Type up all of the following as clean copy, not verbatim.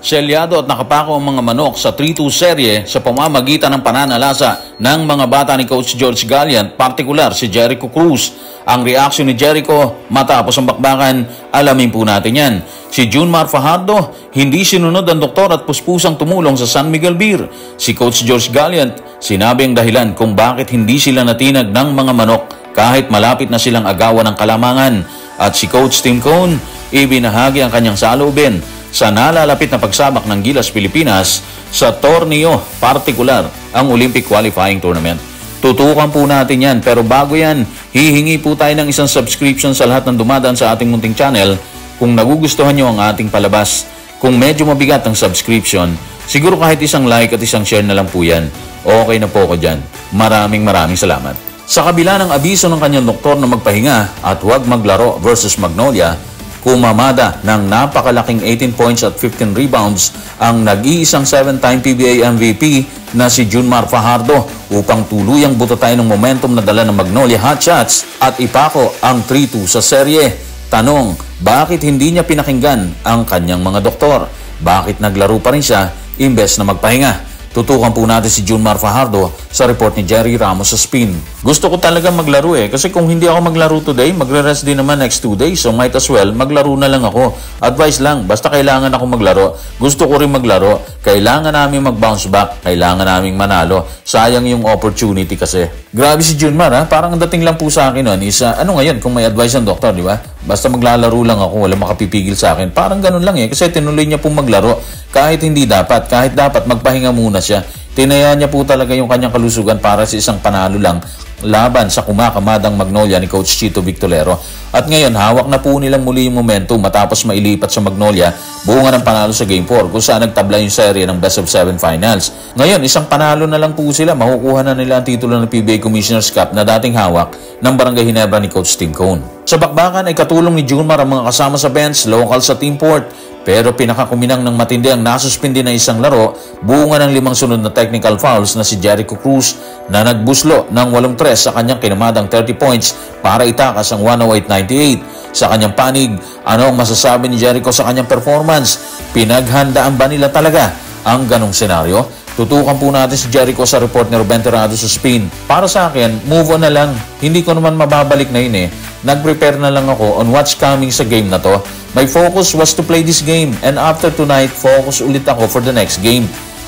Selyado at nakapako ang mga manok sa 3-2 serye sa pamamagitan ng pananalasa ng mga bata ni Coach George Galliant, partikular si Jericho Cruz. Ang reaksyon ni Jericho matapos ang bakbakan, alamin po natin yan. Si Junmar Fajardo, hindi sinunod ang doktor at puspusang tumulong sa San Miguel Beer. Si Coach George Galliant, sinabi ang dahilan kung bakit hindi sila natinag ng mga manok kahit malapit na silang agawan ng kalamangan. At si Coach Tim Cone, ibinahagi ang kanyang saloobin sa nalalapit na pagsabak ng Gilas Pilipinas sa torneo, partikular ang Olympic Qualifying Tournament. Tutukan po natin yan, pero bago yan, hihingi po tayo ng isang subscription sa lahat ng dumadaan sa ating munting channel. Kung nagugustuhan nyo ang ating palabas, kung medyo mabigat ang subscription, siguro kahit isang like at isang share na lang po yan. Okay na po ko dyan. Maraming salamat. Sa kabila ng abiso ng kanyang doktor na magpahinga at huwag maglaro versus Magnolia, kumamada ng napakalaking 18 points at 15 rebounds ang nag-iisang 7-time PBA MVP na si Junmar Fajardo upang tuluyang bututay ng momentum na dala ng Magnolia Hotshots at ipako ang 3-2 sa serye. Tanong, bakit hindi niya pinakinggan ang kanyang mga doktor? Bakit naglaro pa rin siya imbes na magpahinga? Tutukan po natin si Junmar Fajardo sa report ni Jerry Ramos sa Spin. Gusto ko talaga maglaro kasi kung hindi ako maglaro today, magre-rest din naman next 2 days. So might as well, maglaro na lang ako. Advice lang, basta kailangan ako maglaro. Gusto ko rin maglaro. Kailangan namin mag-bounce back. Kailangan namin manalo. Sayang yung opportunity kasi. Grabe si Junmar parang ang dating lang po sa akin nun is, ano ngayon kung may advice ng doktor, di ba? Basta maglalaro lang ako, wala makapipigil sa akin. Parang ganun lang kasi tinuloy niya pong maglaro. Kahit hindi dapat, kahit dapat magpahinga muna siya. Tinaya niya po talaga yung kanyang kalusugan para sa isang panalo lang laban sa kumakamadang Magnolia ni Coach Chito Victolero. At ngayon, hawak na po nilang muli yung momentum matapos mailipat sa Magnolia, bunga ng panalo sa Game 4 kung saan nagtabla yung serye ng Best of 7 Finals. Ngayon, isang panalo na lang po sila, makukuha na nila ang titulo ng PBA Commissioner's Cup na dating hawak ng Barangay Ginebra ni Coach Tim Cone. Sa bakbakan ay katulong ni Junmar ang mga kasama sa bench, local sa Team Port. Pero pinakakuminang ng matindi ang nasuspindi na isang laro, bunga ng 5 sunod na technical fouls na si Jericho Cruz na nagbuslo ng 8-3 sa kanyang kinamadang 30 points para itakas ang 108-98. Sa kanyang panig, ano ang masasabi ni Jericho sa kanyang performance? Pinaghandaan ba nila talaga ang ganong senaryo? Tutukan po natin si Jericho sa report ni Ruben Terrado sa Spin. Para sa akin, move on na lang. Hindi ko naman mababalik na yun Nag-prepare na lang ako on what's coming sa game na to. My focus was to play this game and after tonight, focus ulit ako for the next game.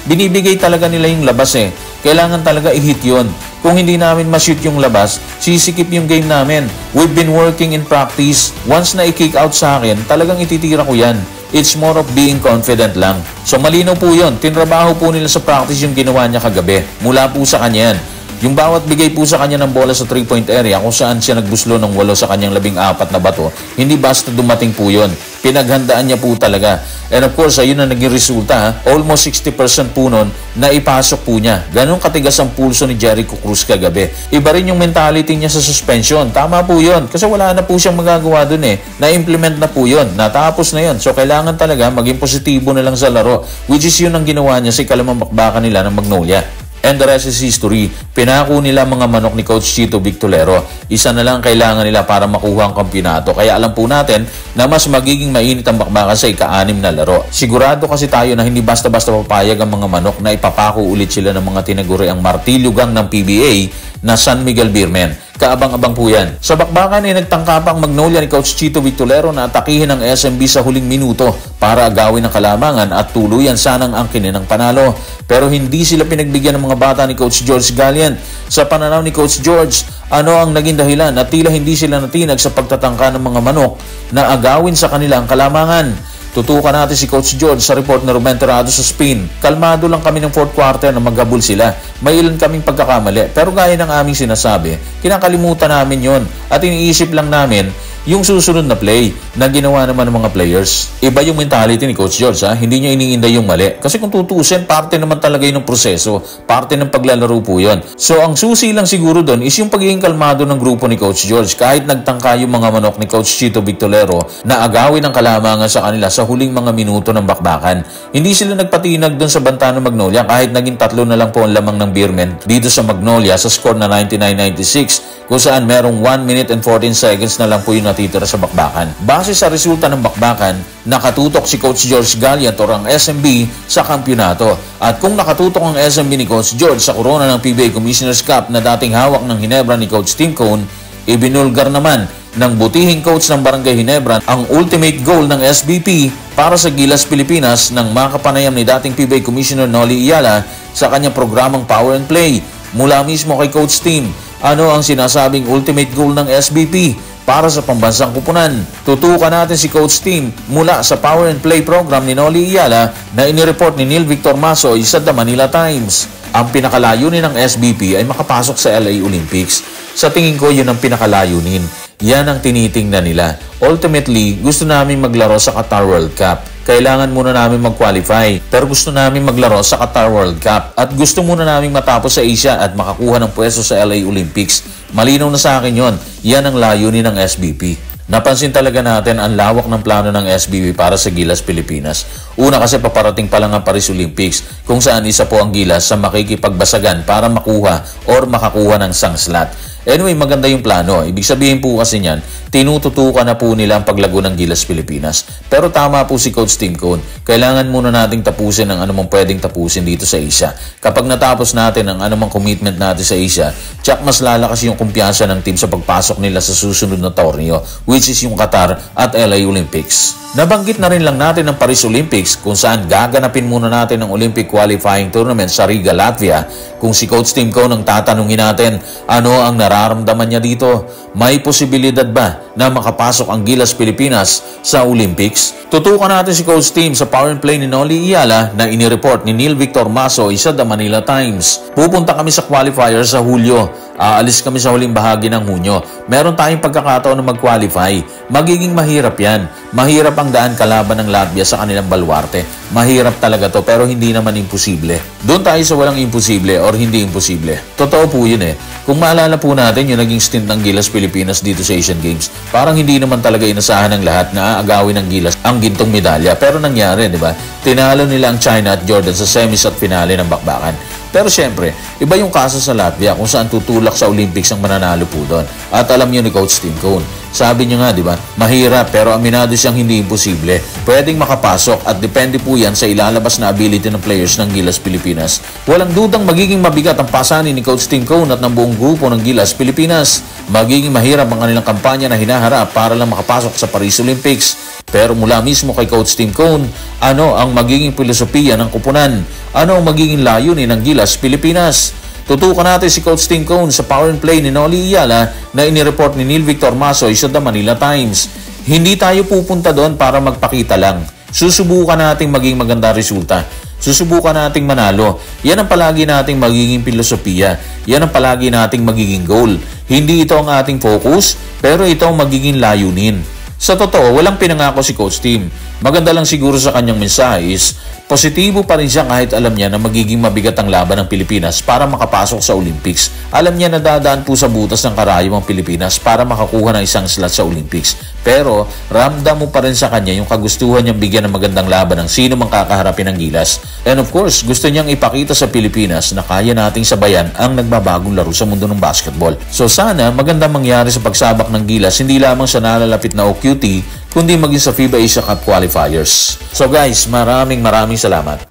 Binibigay talaga nila yung labas Kailangan talaga i-hit yun. Kung hindi namin ma-shoot yung labas, sisikip yung game namin. We've been working in practice. Once na i-kick out sa akin, talagang ititira ko yan. It's more of being confident lang. So malinaw po yun. Tinrabaho po nila sa practice yung ginawa niya kagabi. Mula po sa kanya yan. Yung bawat bigay po sa kanya ng bola sa 3-point area kung saan siya nagbuslo ng 8 sa kanyang 14 na bato, hindi basta dumating po yun. Pinaghandaan niya po talaga. And of course, ayun na naging resulta. Almost 60% po nun na ipasok po niya. Ganun katigas ang pulso ni Jericho Cruz kagabi. Iba rin yung mentality niya sa suspension. Tama po yun. Kasi wala na po siyang magagawa dun Na-implement na po yun. Natapos na yun. So kailangan talaga maging positibo na lang sa laro. Which is yun ang ginawa niya sa ikalimang bakbakan nila ng Magnolia. And the rest is history. Pinako nila mga manok ni Coach Chito Victolero. Isa na lang kailangan nila para makuha ang kampyonato. Kaya alam po natin na mas magiging mainit ang bakbakan sa ika-6 na laro. Sigurado kasi tayo na hindi basta-basta papayag ang mga manok na ipapako ulit sila ng mga tinaguri ang martilyo gang ng PBA na San Miguel Beermen. Kaabang-abang po yan. Sa bakbakan ay nagtangka pa ang Magnolia ni Coach Chito Victolero na atakihin ang SMB sa huling minuto para agawin ang kalamangan at tuluyan sanang angkinin ng panalo. Pero hindi sila pinagbigyan ng mga bata ni Coach George Galliant. Sa pananaw ni Coach George, ano ang naging dahilan at tila hindi sila natinag sa pagtatangka ng mga manok na agawin sa kanilang kalamangan? Tutukan natin si Coach George sa report na Ruben Terrado sa Spin. Kalmado lang kami ng 4th quarter na maghabol sila. May ilan kaming pagkakamali. Pero gaya ng aming sinasabi, kinakalimutan namin yon at iniisip lang namin yung susunod na play na ginawa naman ng mga players. Iba yung mentality ni Coach George Hindi niya iniinday yung mali. Kasi kung tutusin, parte naman talaga yun ng proseso. Parte ng paglalaro po yun. So ang susi lang siguro doon is yung pagiging kalmado ng grupo ni Coach George. Kahit nagtangka yung mga manok ni Coach Chito Victolero na agawin ang kalamangan sa kanila sa huling mga minuto ng bakbakan. Hindi sila nagpatinag doon sa banta ng Magnolia kahit naging 3 na lang po ang lamang ng Beermen dito sa Magnolia sa score na 99-96 kung saan merong 1 minute and 14 seconds na lang po yung natitira sa bakbakan. Base sa resulta ng bakbakan, nakatutok si Coach George Gallant o ang SMB sa kampyonato. At kung nakatutok ang SMB ni Coach George sa korona ng PBA Commissioner's Cup na dating hawak ng Ginebra ni Coach Tim Cone, ibinulgar naman ng butihing coach ng Barangay Ginebra ang ultimate goal ng SBP para sa Gilas Pilipinas ng makapanayam ni dating PBA Commissioner Noli Iyala sa kanyang programang Power and Play. Mula mismo kay Coach Tim, ano ang sinasabing ultimate goal ng SBP para sa pambansang kupunan? Tutukan natin si Coach Tim mula sa Power and Play program ni Noli Iyala na inireport ni Neil Victor Masoy sa The Manila Times. Ang pinakalayunin ng SBP ay makapasok sa LA Olympics. Sa tingin ko, yun ang pinakalayunin. Yan ang tinitingnan nila. Ultimately, gusto namin maglaro sa Qatar World Cup. Kailangan muna namin mag-qualify. Pero gusto namin maglaro sa Qatar World Cup. At gusto muna namin matapos sa Asia at makakuha ng pwesto sa LA Olympics. Malinaw na sa akin yon. Yan ang layunin ng SBP. Napansin talaga natin ang lawak ng plano ng SBP para sa Gilas Pilipinas. Una kasi paparating pa lang ang Paris Olympics kung saan isa po ang Gilas sa makikipagbasagan para makuha or makakuha ng isang slot. Anyway, maganda yung plano. Ibig sabihin po kasi niyan, tinututukan na po nila ang paglago ng Gilas Pilipinas. Pero tama po si Coach Tim Cone. Kailangan muna nating tapusin ang anumang pwedeng tapusin dito sa Asia. Kapag natapos natin ang anumang commitment natin sa Asia, tsak mas lalakas yung kumpiyansa ng team sa pagpasok nila sa susunod na torneo, which is yung Qatar at LA Olympics. Nabanggit na rin lang natin ang Paris Olympics kung saan gaganapin muna natin ang Olympic Qualifying Tournament sa Riga, Latvia. Kung si Coach Tim Cone ang tatanungin natin, ano ang nararamdaman niya dito? May posibilidad ba na makapasok ang Gilas Pilipinas sa Olympics? Tutukan natin si Coach Tim sa Power and Play ni Noli Iyala na inireport ni Neil Victor Masoy sa The Manila Times. Pupunta kami sa qualifier sa Hulyo. Aalis kami sa huling bahagi ng Hunyo. Meron tayong pagkakataon na mag-qualify. Magiging mahirap yan. Mahirap ang daan kalaban ng Latvia sa kanilang baluarte. Mahirap talaga to pero hindi naman imposible. Doon tayo sa walang imposible or hindi imposible. Totoo po yun eh. Kung maalala po natin yung naging stint ng Gilas Pilipinas dito sa Asian Games, parang hindi naman talaga inasahan ng lahat na aagawin ng Gilas ang gintong medalya. Pero nangyari, di ba? Tinalo nila ang China at Jordan sa semis at finale ng bakbakan. Pero syempre, iba yung kaso sa Latvia kung saan tutulak sa Olympics ang mananalo po doon. At alam niyo ni Coach Tim Cone, sabi niyo nga, di ba? Mahirap pero aminado siyang hindi imposible. Pwedeng makapasok at depende po yan sa ilalabas na ability ng players ng Gilas Pilipinas. Walang dudang magiging mabigat ang pasanin ni Coach Tim Cone at ng buong grupo ng Gilas Pilipinas. Magiging mahirap ang kanilang kampanya na hinaharap para lang makapasok sa Paris Olympics. Pero mula mismo kay Coach Tim Cone, ano ang magiging filosofiya ng kupunan? Ano ang magiging layunin ng Gilas Pilipinas? Tutukan natin si Coach Tim Cone sa Power and Play ni Noli Iyala na inireport ni Neil Victor Masoy sa The Manila Times. Hindi tayo pupunta doon para magpakita lang. Susubukan nating maging maganda resulta. Susubukan nating manalo. Yan ang palagi nating magiging filosofiya. Yan ang palagi nating magiging goal. Hindi ito ang ating focus, pero ito ang magiging layunin. Sa totoo, walang pinangako si Coach Tim. Maganda lang siguro sa kanyang mensahe is, positibo pa rin siya kahit alam niya na magiging mabigat ang laban ng Pilipinas para makapasok sa Olympics. Alam niya na dadaan po sa butas ng karayom ang Pilipinas para makakuha ng isang slot sa Olympics. Pero, ramdam mo pa rin sa kanya yung kagustuhan niyang bigyan ng magandang laban ng sino mang kakaharapin ng Gilas. And of course, gusto niyang ipakita sa Pilipinas na kaya nating sabayan ang nagbabagong laro sa mundo ng basketball. So sana, magandang mangyari sa pagsabak ng Gilas, hindi lamang sa nalalapit na OQT, kundi maging sa FIBA Asia Cup qualifiers. So guys, maraming salamat.